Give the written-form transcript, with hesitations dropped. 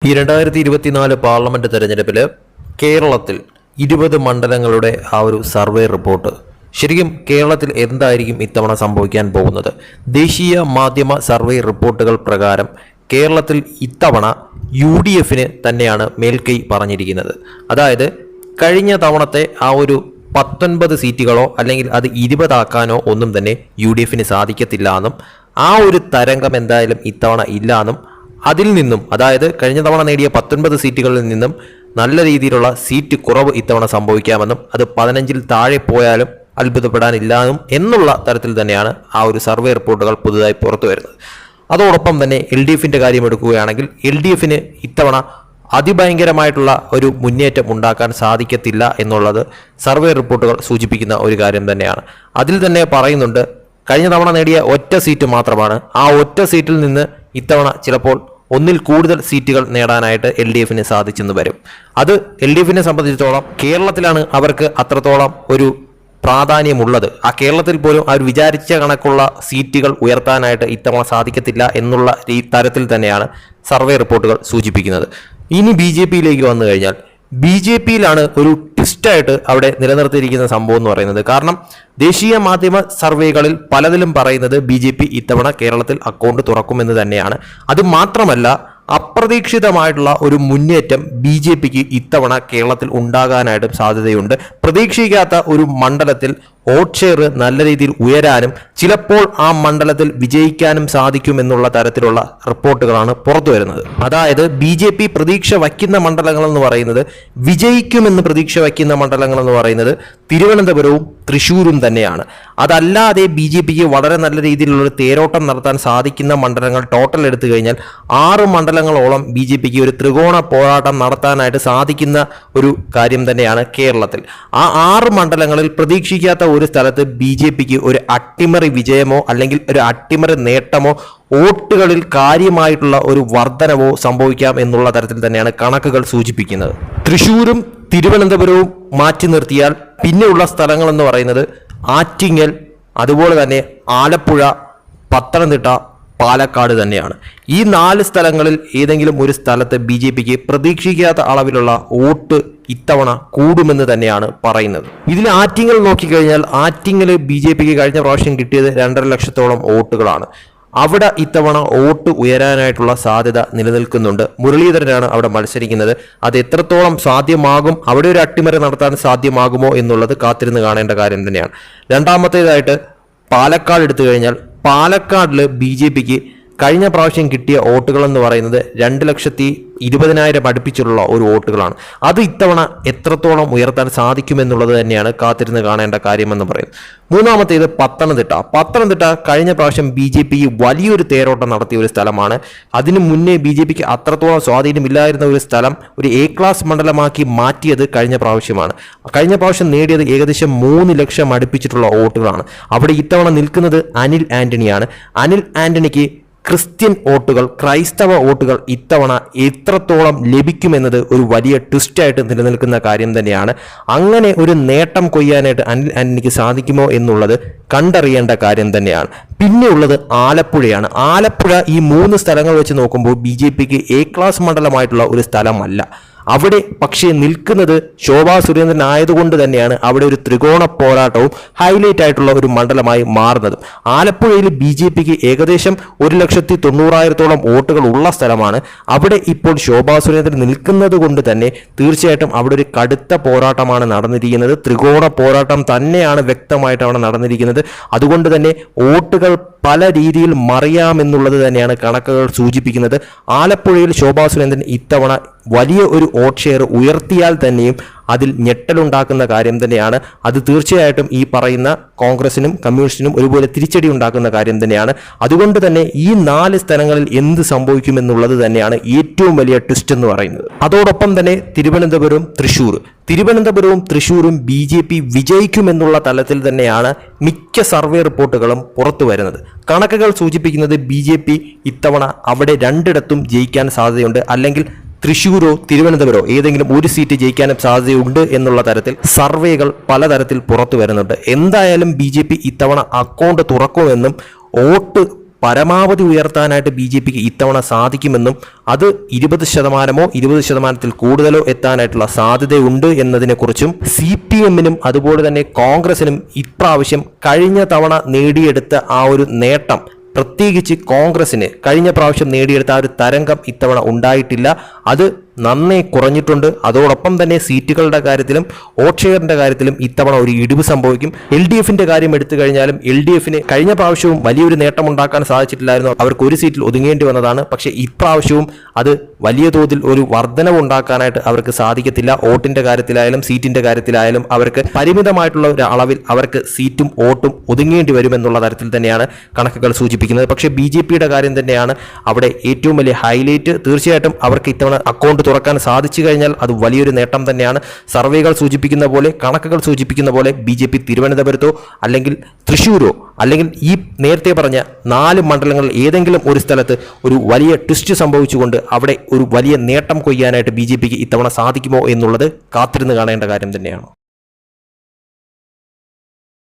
ഈ 2024 പാർലമെന്റ് തെരഞ്ഞെടുപ്പിൽ കേരളത്തിൽ 20 മണ്ഡലങ്ങളുടെ ആ ഒരു സർവേ റിപ്പോർട്ട് ശരിക്കും കേരളത്തിൽ എന്തായിരിക്കും ഇത്തവണ സംഭവിക്കാൻ പോകുന്നത്? ദേശീയ മാധ്യമ സർവേ റിപ്പോർട്ടുകൾ പ്രകാരം കേരളത്തിൽ ഇത്തവണ UDFന് തന്നെയാണ് മേൽക്കൈ പറഞ്ഞിരിക്കുന്നത്. അതായത് കഴിഞ്ഞ തവണത്തെ ആ ഒരു 19 സീറ്റുകളോ അല്ലെങ്കിൽ അത് 20 ആക്കാനോ ഒന്നും തന്നെ UDFന് സാധിക്കത്തില്ല എന്നും ആ ഒരു തരംഗം എന്തായാലും ഇത്തവണ ഇല്ല എന്നും അതിൽ നിന്നും അതായത് കഴിഞ്ഞ തവണ നേടിയ 19 സീറ്റുകളിൽ നിന്നും നല്ല രീതിയിലുള്ള സീറ്റ് കുറവ് ഇത്തവണ സംഭവിക്കാമെന്നും അത് 15-ൽ താഴെ പോയാലും അത്ഭുതപ്പെടാനില്ലാന്നും എന്നുള്ള തരത്തിൽ തന്നെയാണ് ആ ഒരു സർവേ റിപ്പോർട്ടുകൾ പുതുതായി പുറത്തു വരുന്നത്. അതോടൊപ്പം തന്നെ LDFന്റെ കാര്യം എടുക്കുകയാണെങ്കിൽ LDFന് ഇത്തവണ അതിഭയങ്കരമായിട്ടുള്ള ഒരു മുന്നേറ്റം ഉണ്ടാക്കാൻ സാധിക്കത്തില്ല എന്നുള്ളത് സർവേ റിപ്പോർട്ടുകൾ സൂചിപ്പിക്കുന്ന ഒരു കാര്യം തന്നെയാണ്. അതിൽ തന്നെ പറയുന്നുണ്ട് കഴിഞ്ഞ തവണ നേടിയ ഒറ്റ സീറ്റ് മാത്രമാണ്. ആ ഒറ്റ സീറ്റിൽ നിന്ന് ഇത്തവണ ചിലപ്പോൾ ഒന്നിൽ കൂടുതൽ സീറ്റുകൾ നേടാനായിട്ട് LDFന് സാധിച്ചെന്ന് വരും. അത് LDFനെ സംബന്ധിച്ചിടത്തോളം കേരളത്തിലാണ് അവർക്ക് അത്രത്തോളം ഒരു പ്രാധാന്യമുള്ളത്. ആ കേരളത്തിൽ പോലും അവർ വിചാരിച്ച കണക്കുള്ള സീറ്റുകൾ ഉയർത്താനായിട്ട് ഇത്തവണ സാധിക്കത്തില്ല എന്നുള്ള തരത്തിൽ തന്നെയാണ് സർവേ റിപ്പോർട്ടുകൾ സൂചിപ്പിക്കുന്നത്. ഇനി BJPയിലേക്ക് വന്നു കഴിഞ്ഞാൽ BJPയിലാണ് ഒരു ട്വിസ്റ്റായിട്ട് അവിടെ നിലനിർത്തിയിരിക്കുന്ന സംഭവം എന്ന് പറയുന്നത്. കാരണം ദേശീയ മാധ്യമ സർവേകളിൽ പലതിലും പറയുന്നത് BJP ഇത്തവണ കേരളത്തിൽ അക്കൗണ്ട് തുറക്കുമെന്ന് തന്നെയാണ്. അത് മാത്രമല്ല അപ്രതീക്ഷിതമായിട്ടുള്ള ഒരു മുന്നേറ്റം BJPക്ക് ഇത്തവണ കേരളത്തിൽ ഉണ്ടാകാനായിട്ടും സാധ്യതയുണ്ട്. പ്രതീക്ഷിക്കാത്ത ഒരു മണ്ഡലത്തിൽ വോട്ട് ഷെയർ നല്ല രീതിയിൽ ഉയരാനും ചിലപ്പോൾ ആ മണ്ഡലത്തിൽ വിജയിക്കാനും സാധിക്കുമെന്നുള്ള തരത്തിലുള്ള റിപ്പോർട്ടുകളാണ് പുറത്തു വരുന്നത്. അതായത് BJP പ്രതീക്ഷ വയ്ക്കുന്ന മണ്ഡലങ്ങൾ എന്ന് പറയുന്നത്, വിജയിക്കുമെന്ന് പ്രതീക്ഷ വയ്ക്കുന്ന മണ്ഡലങ്ങൾ എന്ന് പറയുന്നത് തിരുവനന്തപുരവും തൃശ്ശൂരും തന്നെയാണ്. അതല്ലാതെ BJPക്ക് വളരെ നല്ല രീതിയിലുള്ള തേരോട്ടം നടത്താൻ സാധിക്കുന്ന മണ്ഡലങ്ങൾ ടോട്ടൽ എടുത്തു കഴിഞ്ഞാൽ 6 മണ്ഡലങ്ങളോളം BJPക്ക് ഒരു ത്രികോണ പോരാട്ടം നടത്താനായിട്ട് സാധിക്കുന്ന ഒരു കാര്യം തന്നെയാണ് കേരളത്തിൽ. ആ 6 മണ്ഡലങ്ങളിൽ പ്രതീക്ഷിക്കാത്ത ഒരു സ്ഥലത്ത് BJPക്ക് ഒരു അട്ടിമറി വിജയമോ അല്ലെങ്കിൽ ഒരു അട്ടിമറി നേട്ടമോ വോട്ടുകളിൽ കാര്യമായിട്ടുള്ള ഒരു വർധനവോ സംഭവിക്കാം എന്നുള്ള തരത്തിൽ തന്നെയാണ് കണക്കുകൾ സൂചിപ്പിക്കുന്നത്. തൃശ്ശൂരും തിരുവനന്തപുരവും മാറ്റി നിർത്തിയാൽ പിന്നെയുള്ള സ്ഥലങ്ങൾ എന്ന് പറയുന്നത് ആറ്റിങ്ങൽ, അതുപോലെ തന്നെ ആലപ്പുഴ, പത്തനംതിട്ട, പാലക്കാട് തന്നെയാണ്. ഈ 4 സ്ഥലങ്ങളിൽ ഏതെങ്കിലും ഒരു സ്ഥലത്ത് BJPക്ക് പ്രതീക്ഷിക്കാത്ത അളവിലുള്ള വോട്ട് ഇത്തവണ കൂടുമെന്ന് തന്നെയാണ് പറയുന്നത്. ഇതിൽ ആറ്റിങ്ങൽ നോക്കിക്കഴിഞ്ഞാൽ ആറ്റിങ്ങൽ BJPക്ക് കഴിഞ്ഞ പ്രാവശ്യം കിട്ടിയത് 2.5 ലക്ഷത്തോളം വോട്ടുകളാണ്. അവിടെ ഇത്തവണ വോട്ട് ഉയരാനായിട്ടുള്ള സാധ്യത നിലനിൽക്കുന്നുണ്ട്. മുരളീധരനാണ് അവിടെ മത്സരിക്കുന്നത്. അത് എത്രത്തോളം സാധ്യമാകും, അവിടെ ഒരു അട്ടിമറി നടത്താൻ സാധ്യമാകുമോ എന്നുള്ളത് കാത്തിരുന്ന് കാണേണ്ട കാര്യം തന്നെയാണ്. രണ്ടാമത്തേതായിട്ട് പാലക്കാട് എടുത്തു കഴിഞ്ഞാൽ പാലക്കാടിൽ BJPക്ക് കഴിഞ്ഞ പ്രാവശ്യം കിട്ടിയ വോട്ടുകൾ എന്ന് പറയുന്നത് 2,20,000 അടുപ്പിച്ചുള്ള ഒരു വോട്ടുകളാണ്. അത് ഇത്തവണ എത്രത്തോളം ഉയർത്താൻ സാധിക്കുമെന്നുള്ളത് തന്നെയാണ് കാത്തിരുന്ന് കാണേണ്ട കാര്യമെന്ന് പറയുന്നത്. മൂന്നാമത്തേത് പത്തനംതിട്ട കഴിഞ്ഞ പ്രാവശ്യം BJPക്ക് വലിയൊരു തേരോട്ടം നടത്തിയ ഒരു സ്ഥലമാണ്. അതിനു മുന്നേ BJPക്ക് അത്രത്തോളം സ്വാധീനമില്ലായിരുന്ന ഒരു സ്ഥലം ഒരു A ക്ലാസ് മണ്ഡലമാക്കി മാറ്റിയത് കഴിഞ്ഞ പ്രാവശ്യമാണ്. കഴിഞ്ഞ പ്രാവശ്യം നേടിയത് ഏകദേശം 3 ലക്ഷം അടുപ്പിച്ചിട്ടുള്ള വോട്ടുകളാണ്. അവിടെ ഇത്തവണ നിൽക്കുന്നത് അനിൽ ആന്റണിയാണ്. അനിൽ ആന്റണിക്ക് ക്രിസ്ത്യൻ വോട്ടുകൾ, ക്രൈസ്തവ വോട്ടുകൾ ഇത്തവണ എത്രത്തോളം ലഭിക്കുമെന്നത് ഒരു വലിയ ട്വിസ്റ്റായിട്ട് നിലനിൽക്കുന്ന കാര്യം തന്നെയാണ്. അങ്ങനെ ഒരു നേട്ടം കൊയ്യാനായിട്ട് അനിൽ ആന്റണിക്ക് സാധിക്കുമോ എന്നുള്ളത് കണ്ടറിയേണ്ട കാര്യം തന്നെയാണ്. പിന്നെ ഉള്ളത് ആലപ്പുഴയാണ്. ആലപ്പുഴ ഈ 3 സ്ഥലങ്ങൾ വെച്ച് നോക്കുമ്പോൾ BJPക്ക് A ക്ലാസ് മണ്ഡലമായിട്ടുള്ള ഒരു സ്ഥലമല്ല. അവിടെ പക്ഷേ നിൽക്കുന്നത് ശോഭാ സുരേന്ദ്രൻ ആയതുകൊണ്ട് തന്നെയാണ് അവിടെ ഒരു ത്രികോണ പോരാട്ടവും ഹൈലൈറ്റ് ആയിട്ടുള്ള ഒരു മണ്ഡലമായി മാറുന്നതും. ആലപ്പുഴയിൽ BJPക്ക് ഏകദേശം 1,90,000-ഓളം വോട്ടുകൾ ഉള്ള സ്ഥലമാണ്. അവിടെ ഇപ്പോൾ ശോഭാ സുരേന്ദ്രൻ നിൽക്കുന്നത് കൊണ്ട് തന്നെ തീർച്ചയായിട്ടും അവിടെ ഒരു കടുത്ത പോരാട്ടമാണ് നടന്നിരിക്കുന്നത്. ത്രികോണ പോരാട്ടം തന്നെയാണ് വ്യക്തമായിട്ട് അവിടെ നടന്നിരിക്കുന്നത്. അതുകൊണ്ട് തന്നെ വോട്ടുകൾ പല രീതിയിൽ മറിയാമെന്നുള്ളത് തന്നെയാണ് കണക്കുകൾ സൂചിപ്പിക്കുന്നത്. ആലപ്പുഴയിൽ ശോഭാ സുരേന്ദ്രൻ ഇത്തവണ വലിയ ഒരു വോട്ട് ഷെയർ ഉയർത്തിയാൽ തന്നെയും അതിൽ ഞെട്ടലുണ്ടാക്കുന്ന കാര്യം തന്നെയാണ്. അത് തീർച്ചയായിട്ടും ഈ പറയുന്ന കോൺഗ്രസിനും കമ്മ്യൂണിസ്റ്റിനും ഒരുപോലെ തിരിച്ചടി ഉണ്ടാക്കുന്ന കാര്യം തന്നെയാണ്. അതുകൊണ്ട് തന്നെ ഈ 4 സ്ഥലങ്ങളിൽ എന്ത് സംഭവിക്കുമെന്നുള്ളത് തന്നെയാണ് ഏറ്റവും വലിയ ട്വിസ്റ്റ് എന്ന് പറയുന്നത്. അതോടൊപ്പം തന്നെ തിരുവനന്തപുരവും തൃശ്ശൂരും BJP വിജയിക്കുമെന്നുള്ള തലത്തിൽ തന്നെയാണ് മിക്ക സർവേ റിപ്പോർട്ടുകളും പുറത്തു വരുന്നത്. കണക്കുകൾ സൂചിപ്പിക്കുന്നത് BJP ഇത്തവണ അവിടെ 2ഇടത്തും ജയിക്കാൻ സാധ്യതയുണ്ട്, അല്ലെങ്കിൽ തൃശ്ശൂരോ തിരുവനന്തപുരമോ ഏതെങ്കിലും ഒരു സീറ്റ് ജയിക്കാനും സാധ്യതയുണ്ട് എന്നുള്ള തരത്തിൽ സർവേകൾ പലതരത്തിൽ പുറത്തു വരുന്നുണ്ട്. എന്തായാലും BJP ഇത്തവണ അക്കൗണ്ട് തുറക്കുമെന്നും വോട്ട് പരമാവധി ഉയർത്താനായിട്ട് ബി ജെ പിക്ക് ഇത്തവണ സാധിക്കുമെന്നും അത് 20%, 20% കൂടുതലോ എത്താനായിട്ടുള്ള സാധ്യതയുണ്ട് എന്നതിനെക്കുറിച്ചും CPM-നും അതുപോലെ തന്നെ കോൺഗ്രസിനും ഇപ്രാവശ്യം കഴിഞ്ഞ തവണ നേടിയെടുത്ത ആ ഒരു നേട്ടം, പ്രത്യേകിച്ച് കോൺഗ്രസിന് കഴിഞ്ഞ പ്രാവശ്യം നേടിയെടുത്ത ആ ഒരു തരംഗം ഇത്തവണ ഉണ്ടായിട്ടില്ല. അത് നന്നേ കുറഞ്ഞിട്ടുണ്ട്. അതോടൊപ്പം തന്നെ സീറ്റുകളുടെ കാര്യത്തിലും വോട്ട് ഷെയറിന്റെ കാര്യത്തിലും ഇത്തവണ ഒരു ഇടിവ് സംഭവിക്കും. LDFന്റെ കാര്യം എടുത്തു കഴിഞ്ഞാലും LDFന് കഴിഞ്ഞ പ്രാവശ്യവും വലിയൊരു നേട്ടം ഉണ്ടാക്കാൻ സാധിച്ചിട്ടില്ലായിരുന്നു. അവർക്ക് ഒരു സീറ്റിൽ ഒതുങ്ങേണ്ടി വന്നതാണ്. പക്ഷേ ഇപ്രാവശ്യവും അത് വലിയ തോതിൽ ഒരു വർധനവ് ഉണ്ടാക്കാനായിട്ട് അവർക്ക് സാധിക്കത്തില്ല. വോട്ടിന്റെ കാര്യത്തിലായാലും സീറ്റിന്റെ കാര്യത്തിലായാലും അവർക്ക് പരിമിതമായിട്ടുള്ള ഒരു അളവിൽ അവർക്ക് സീറ്റും വോട്ടും ഒതുങ്ങേണ്ടി വരുമെന്നുള്ള തരത്തിൽ തന്നെയാണ് കണക്കുകൾ സൂചിപ്പിക്കുന്നത്. പക്ഷേ BJPയുടെ കാര്യം തന്നെയാണ് അവിടെ ഏറ്റവും വലിയ ഹൈലൈറ്റ്. തീർച്ചയായിട്ടും അവർക്ക് ഇത്തവണ അക്കൗണ്ട് തുറക്കാൻ സാധിച്ചു കഴിഞ്ഞാൽ അത് വലിയൊരു നേട്ടം തന്നെയാണ്. സർവേകൾ സൂചിപ്പിക്കുന്ന പോലെ, കണക്കുകൾ സൂചിപ്പിക്കുന്ന പോലെ BJP തിരുവനന്തപുരത്തോ അല്ലെങ്കിൽ തൃശ്ശൂരോ അല്ലെങ്കിൽ ഈ നേരത്തെ പറഞ്ഞ 4 മണ്ഡലങ്ങളിൽ ഏതെങ്കിലും ഒരു സ്ഥലത്ത് ഒരു വലിയ ട്വിസ്റ്റ് സംഭവിച്ചുകൊണ്ട് അവിടെ ഒരു വലിയ നേട്ടം കൊയ്യാനായിട്ട് BJPക്ക് ഇത്തവണ സാധിക്കുമോ എന്നുള്ളത് കാത്തിരുന്ന് കാണേണ്ട കാര്യം തന്നെയാണ്.